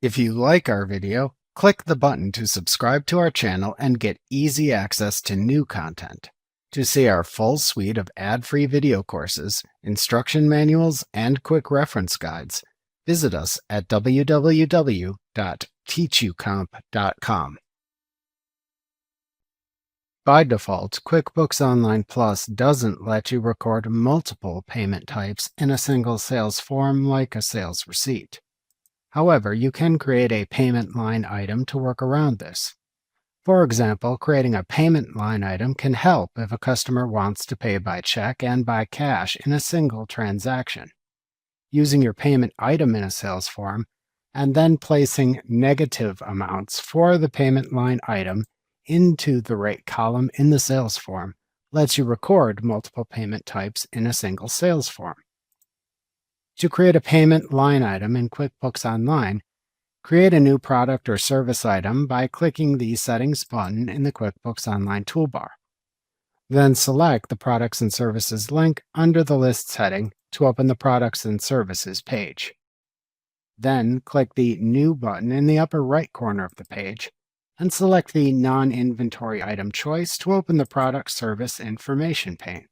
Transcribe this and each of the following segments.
If you like our video, click the button to subscribe to our channel and get easy access to new content. To see our full suite of ad-free video courses, instruction manuals, and quick reference guides, visit us at www.teachucomp.com. By default, QuickBooks Online Plus doesn't let you record multiple payment types in a single sales form like a sales receipt. However, you can create a payment line item to work around this. For example, creating a payment line item can help if a customer wants to pay by check and by cash in a single transaction. Using your payment item in a sales form and then placing negative amounts for the payment line item into the rate column in the sales form lets you record multiple payment types in a single sales form. To create a payment line item in QuickBooks Online, create a new product or service item by clicking the Settings button in the QuickBooks Online toolbar. Then select the Products and Services link under the Lists heading to open the Products and Services page. Then click the New button in the upper right corner of the page and select the Non-Inventory Item choice to open the Product Service Information pane.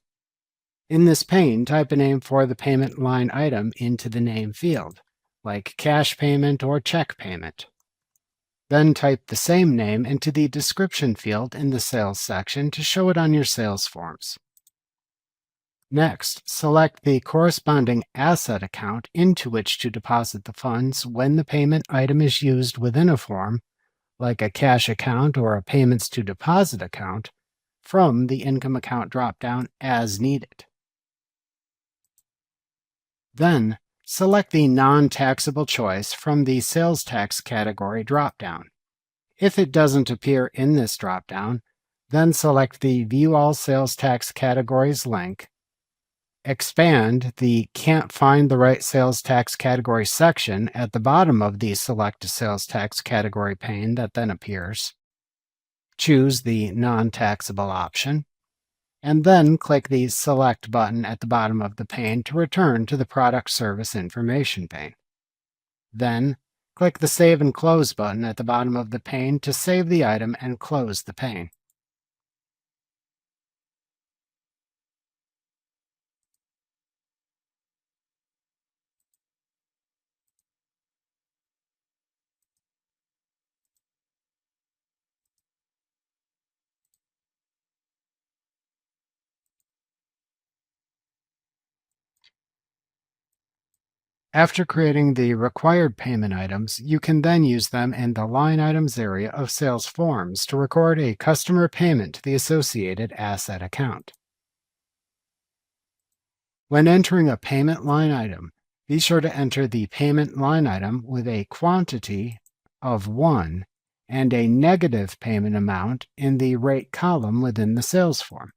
In this pane, type a name for the payment line item into the name field, like cash payment or check payment. Then type the same name into the description field in the sales section to show it on your sales forms. Next, select the corresponding asset account into which to deposit the funds when the payment item is used within a form, like a cash account or a payments to deposit account, from the income account dropdown as needed. Then, select the non-taxable choice from the sales tax category dropdown. If it doesn't appear in this dropdown, then select the View All Sales Tax Categories link, expand the Can't Find the Right Sales Tax Category section at the bottom of the Select a Sales Tax Category pane that then appears, choose the non-taxable option, and then click the Select button at the bottom of the pane to return to the Product Service Information pane. Then, click the Save and Close button at the bottom of the pane to save the item and close the pane. After creating the required payment items, you can then use them in the Line Items area of Sales Forms to record a customer payment to the associated asset account. When entering a payment line item, be sure to enter the payment line item with a quantity of 1 and a negative payment amount in the rate column within the sales form.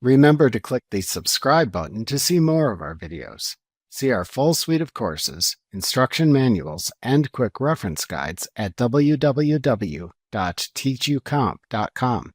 Remember to click the subscribe button to see more of our videos. See our full suite of courses, instruction manuals, and quick reference guides at www.teachucomp.com.